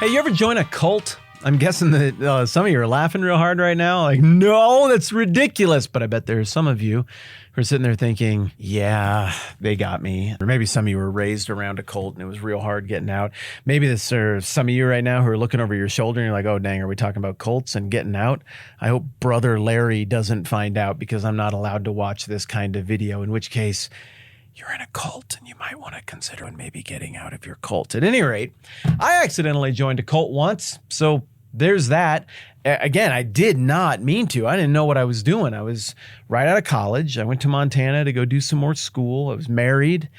Hey, you ever join a cult? I'm guessing that some of you are laughing real hard right now. Like, no, that's ridiculous. But I bet there's some of you who are sitting there thinking, yeah, they got me. Or maybe some of you were raised around a cult and it was real hard getting out. Maybe this are some of you right now who are looking over your shoulder and you're like, oh, dang, are we talking about cults and getting out? I hope Brother Larry doesn't find out because I'm not allowed to watch this kind of video, in which case you're in a cult and you might want to consider maybe getting out of your cult. At any rate, I accidentally joined a cult once, so there's that. Again, I did not mean to. I didn't know what I was doing. I was right out of college. I went to Montana to go do some more school. I was married,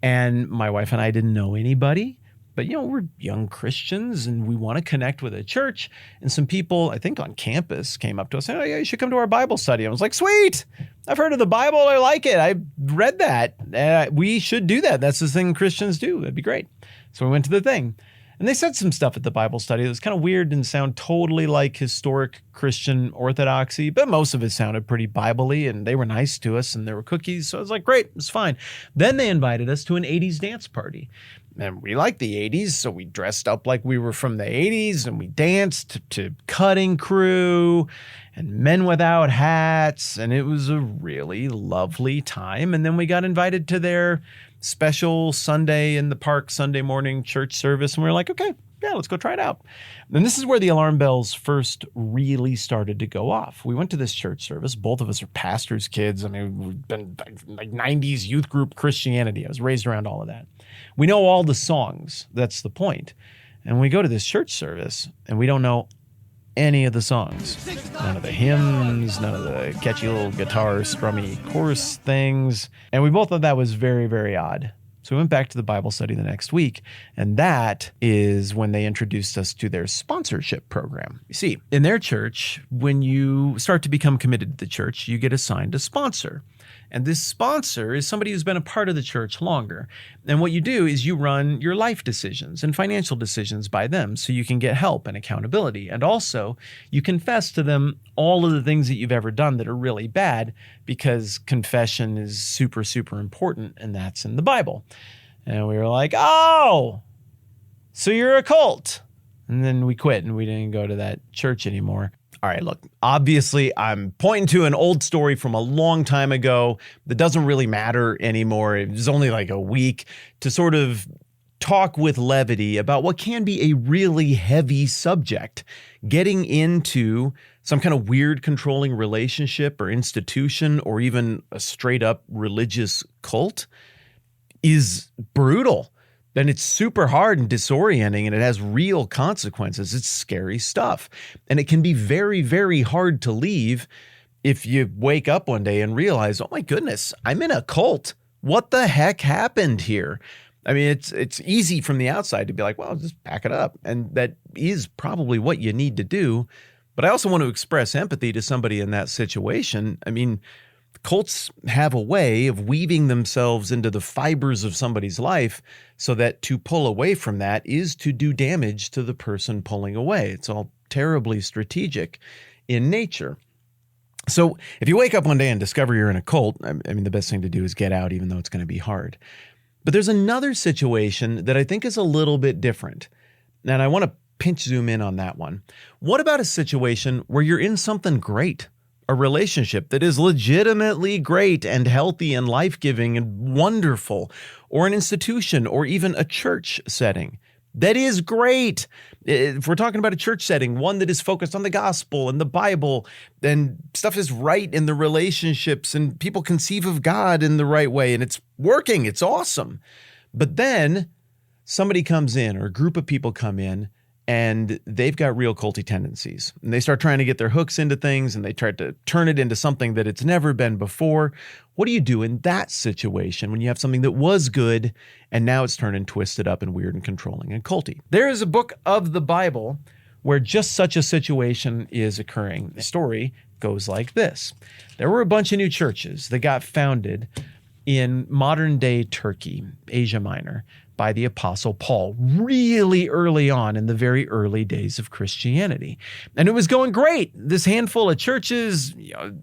and my wife and I didn't know anybody. But, you know, we're young Christians and we want to connect with a church. And some people, I think on campus, came up to us and said, oh, yeah, you should come to our Bible study. I was like, sweet. I've heard of the Bible. I like it. I read that. We should do that. That's the thing Christians do. It'd be great. So we went to the thing. And they said some stuff at the Bible study that was kind of weird and sound totally like historic Christian orthodoxy, but most of it sounded pretty Bible-y, and they were nice to us, and there were cookies, so I was like, great, it's fine. Then they invited us to an 80s dance party. And we liked the 80s, so we dressed up like we were from the 80s, and we danced to Cutting Crew and Men Without Hats, and it was a really lovely time. And then we got invited to their special Sunday in the park, Sunday morning church service, and we were like, okay, yeah, let's go try it out. And this is where the alarm bells first really started to go off. We went to this church service. Both of us are pastors' kids. I mean, we've been like 90s youth group Christianity. I was raised around all of that. We know all the songs. That's the point. And we go to this church service, and we don't know any of the songs. None of the hymns, none of the catchy little guitar strummy chorus things. And we both thought that was very, very odd. So we went back to the Bible study the next week, and that is when they introduced us to their sponsorship program. You see, in their church, when you start to become committed to the church, you get assigned a sponsor. And this sponsor is somebody who's been a part of the church longer. And what you do is you run your life decisions and financial decisions by them so you can get help and accountability. And also, you confess to them all of the things that you've ever done that are really bad, because confession is super, super important, and that's in the Bible. And we were like, oh, so you're a cult. And then we quit and we didn't go to that church anymore. All right, look, obviously I'm pointing to an old story from a long time ago that doesn't really matter anymore. It was only like a week to sort of talk with levity about what can be a really heavy subject. Getting into some kind of weird controlling relationship or institution or even a straight up religious cult is brutal. Then it's super hard and disorienting, and it has real consequences. It's scary stuff. And it can be very, very hard to leave if you wake up one day and realize, oh my goodness, I'm in a cult. What the heck happened here? I mean, it's easy from the outside to be like, well, just pack it up. And that is probably what you need to do. But I also want to express empathy to somebody in that situation. I mean, cults have a way of weaving themselves into the fibers of somebody's life so that to pull away from that is to do damage to the person pulling away. It's all terribly strategic in nature. So if you wake up one day and discover you're in a cult, I mean, the best thing to do is get out, even though it's going to be hard. But there's another situation that I think is a little bit different. And I want to pinch zoom in on that one. What about a situation where you're in something great? A relationship that is legitimately great and healthy and life-giving and wonderful, or an institution or even a church setting that is great. If we're talking about a church setting, one that is focused on the gospel and the Bible, and stuff is right in the relationships and people conceive of God in the right way and it's working, it's awesome. But then somebody comes in, or a group of people come in, and they've got real culty tendencies. And they start trying to get their hooks into things, and they try to turn it into something that it's never been before. What do you do in that situation when you have something that was good and now it's turned and twisted up and weird and controlling and culty? There is a book of the Bible where just such a situation is occurring. The story goes like this. There were a bunch of new churches that got founded in modern-day Turkey, Asia Minor, by the Apostle Paul really early on in the very early days of Christianity. And it was going great. This handful of churches,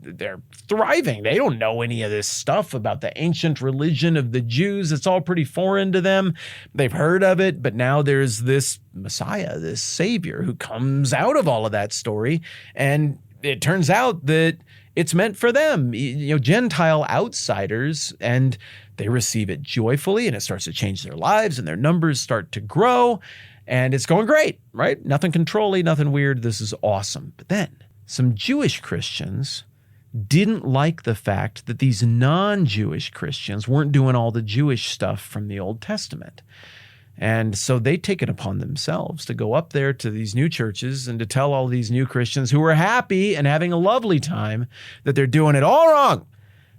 they're thriving. They don't know any of this stuff about the ancient religion of the Jews. It's all pretty foreign to them. They've heard of it, but now there's this Messiah, this Savior who comes out of all of that story. And it turns out that it's meant for them, Gentile outsiders, and they receive it joyfully, and it starts to change their lives, and their numbers start to grow, and it's going great, right? Nothing controlling, nothing weird. This is awesome. But then some Jewish Christians didn't like the fact that these non-Jewish Christians weren't doing all the Jewish stuff from the Old Testament. And so they take it upon themselves to go up there to these new churches and to tell all these new Christians who are happy and having a lovely time that they're doing it all wrong.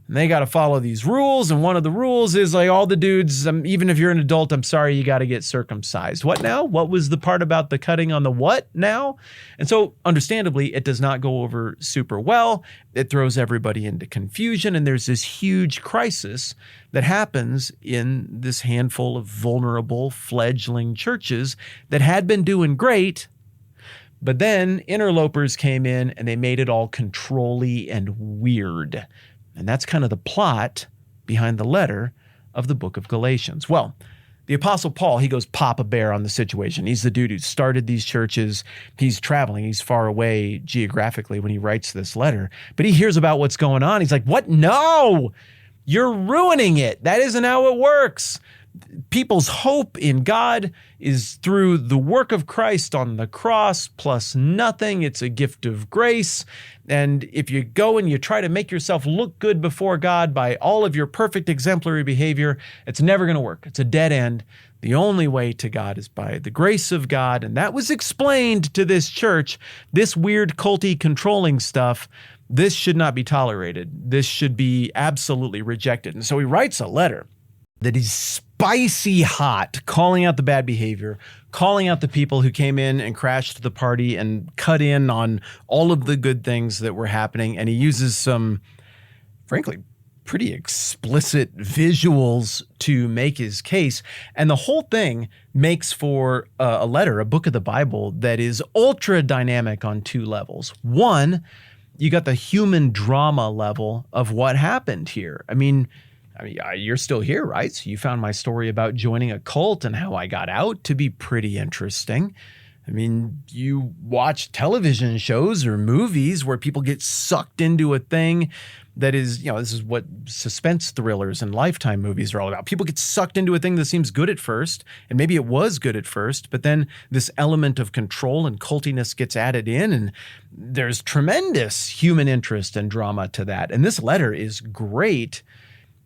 And they got to follow these rules. And one of the rules is like all the dudes, even if you're an adult, I'm sorry, you got to get circumcised. What now? What was the part about the cutting on the what now? And so understandably, it does not go over super well. It throws everybody into confusion. And there's this huge crisis that happens in this handful of vulnerable fledgling churches that had been doing great. But then interlopers came in and they made it all control-y and weird. And that's kind of the plot behind the letter of the book of Galatians. Well, the Apostle Paul, he goes Papa Bear on the situation. He's the dude who started these churches. He's traveling. He's far away geographically when he writes this letter. But he hears about what's going on. He's like, what? No, you're ruining it. That isn't how it works. People's hope in God is through the work of Christ on the cross plus nothing. It's a gift of grace. And if you go and you try to make yourself look good before God by all of your perfect exemplary behavior, it's never going to work. It's a dead end. The only way to God is by the grace of God. And that was explained to this church. This weird culty controlling stuff, this should not be tolerated. This should be absolutely rejected. And so he writes a letter that is spicy hot, calling out the bad behavior, calling out the people who came in and crashed the party and cut in on all of the good things that were happening. And he uses some, frankly, pretty explicit visuals to make his case. And the whole thing makes for a letter, a book of the Bible that is ultra dynamic on two levels. One, you got the human drama level of what happened here. I mean, you're still here, right? So you found my story about joining a cult and how I got out to be pretty interesting. I mean, you watch television shows or movies where people get sucked into a thing that is, this is what suspense thrillers and Lifetime movies are all about. People get sucked into a thing that seems good at first, and maybe it was good at first, but then this element of control and cultiness gets added in, and there's tremendous human interest and drama to that. And this letter is great.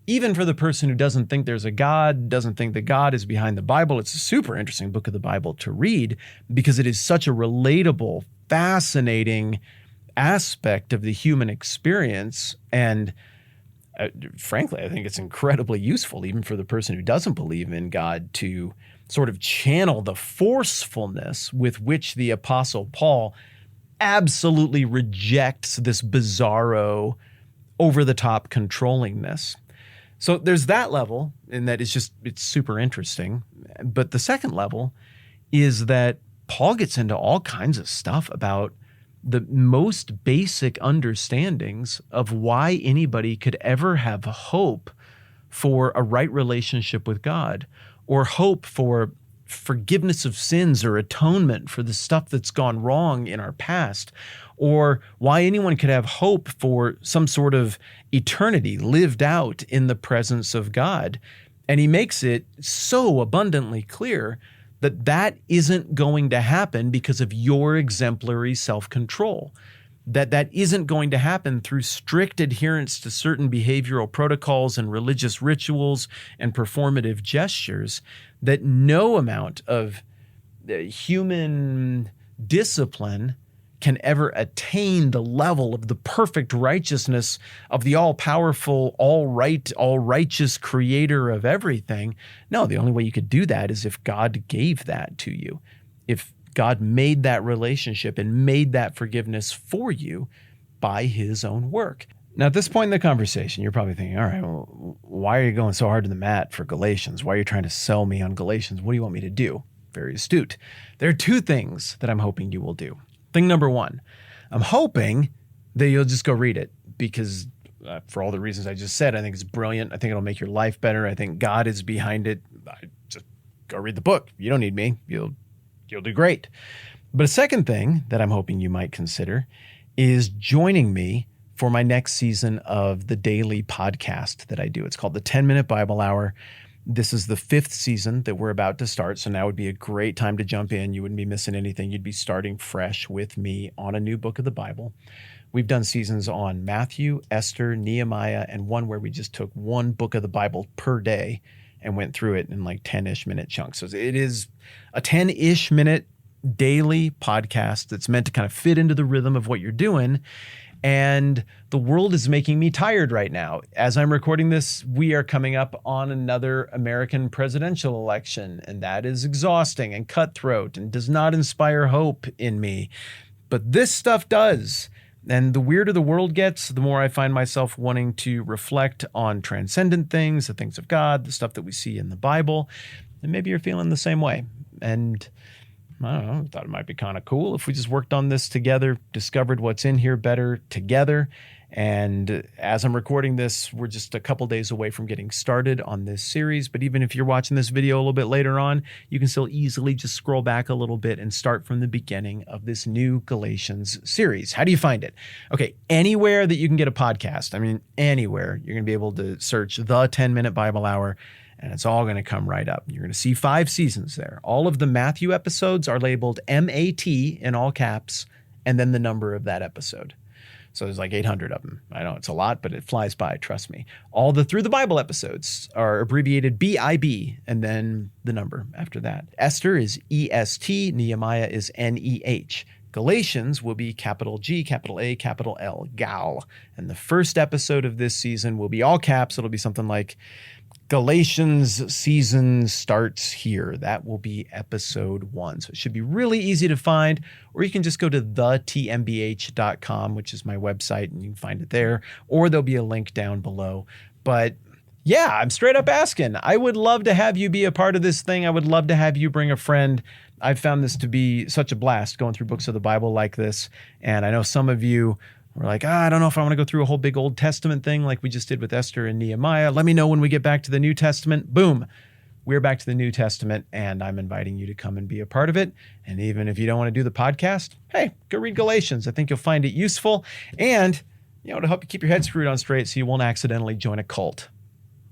Even for the person who doesn't think there's a God, doesn't think that God is behind the Bible, it's a super interesting book of the Bible to read because it is such a relatable, fascinating aspect of the human experience. And frankly, I think it's incredibly useful even for the person who doesn't believe in God to sort of channel the forcefulness with which the Apostle Paul absolutely rejects this bizarro, over-the-top controllingness. So there's that level, and that is just, it's super interesting. But the second level is that Paul gets into all kinds of stuff about the most basic understandings of why anybody could ever have hope for a right relationship with God, or hope for forgiveness of sins or atonement for the stuff that's gone wrong in our past, or why anyone could have hope for some sort of eternity lived out in the presence of God. And he makes it so abundantly clear that that isn't going to happen because of your exemplary self-control, that isn't going to happen through strict adherence to certain behavioral protocols and religious rituals and performative gestures, that no amount of human discipline can ever attain the level of the perfect righteousness of the all-powerful, all-righteous creator of everything. No, the only way you could do that is if God gave that to you. If God made that relationship and made that forgiveness for you by his own work. Now, at this point in the conversation, you're probably thinking, all right, well, why are you going so hard to the mat for Galatians? Why are you trying to sell me on Galatians? What do you want me to do? Very astute. There are two things that I'm hoping you will do. Thing number one, I'm hoping that you'll just go read it because for all the reasons I just said, I think it's brilliant. I think it'll make your life better. I think God is behind it. Just go read the book. You don't need me. You'll do great. But a second thing that I'm hoping you might consider is joining me for my next season of the daily podcast that I do. It's called the 10-Minute Bible Hour. This is the 5th season that we're about to start, so now would be a great time to jump in. You wouldn't be missing anything. You'd be starting fresh with me on a new book of the Bible. We've done seasons on Matthew, Esther, Nehemiah, and one where we just took one book of the Bible per day and went through it in like 10-ish minute chunks. So it is a 10-ish minute daily podcast that's meant to kind of fit into the rhythm of what you're doing. And the world is making me tired right now. As I'm recording this, we are coming up on another American presidential election, and that is exhausting and cutthroat and does not inspire hope in me. But this stuff does. And the weirder the world gets, the more I find myself wanting to reflect on transcendent things, the things of God, the stuff that we see in the Bible. And maybe you're feeling the same way. And I don't know, I thought it might be kind of cool if we just worked on this together, discovered what's in here better together. And as I'm recording this, we're just a couple days away from getting started on this series. But even if you're watching this video a little bit later on, you can still easily just scroll back a little bit and start from the beginning of this new Galatians series. How do you find it? Okay, anywhere that you can get a podcast, I mean, anywhere, you're going to be able to search the 10-Minute Bible Hour, and it's all going to come right up. You're going to see 5 seasons there. All of the Matthew episodes are labeled MAT in all caps, and then the number of that episode. So there's like 800 of them. I know it's a lot, but it flies by, trust me. All the Through the Bible episodes are abbreviated BIB, and then the number after that. Esther is EST, Nehemiah is NEH. Galatians will be capital G, capital A, capital L, Gal. And the first episode of this season will be all caps. It'll be something like Galatians season starts here. That will be episode 1. So it should be really easy to find, or you can just go to thetmbh.com, which is my website, and you can find it there, or there'll be a link down below. But yeah, I'm straight up asking. I would love to have you be a part of this thing. I would love to have you bring a friend. I've found this to be such a blast going through books of the Bible like this. And I know some of you were like, I don't know if I want to go through a whole big Old Testament thing like we just did with Esther and Nehemiah. Let me know when we get back to the New Testament. Boom. We're back to the New Testament, and I'm inviting you to come and be a part of it. And even if you don't want to do the podcast, hey, go read Galatians. I think you'll find it useful and, to help you keep your head screwed on straight so you won't accidentally join a cult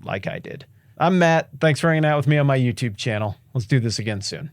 like I did. I'm Matt. Thanks for hanging out with me on my YouTube channel. Let's do this again soon.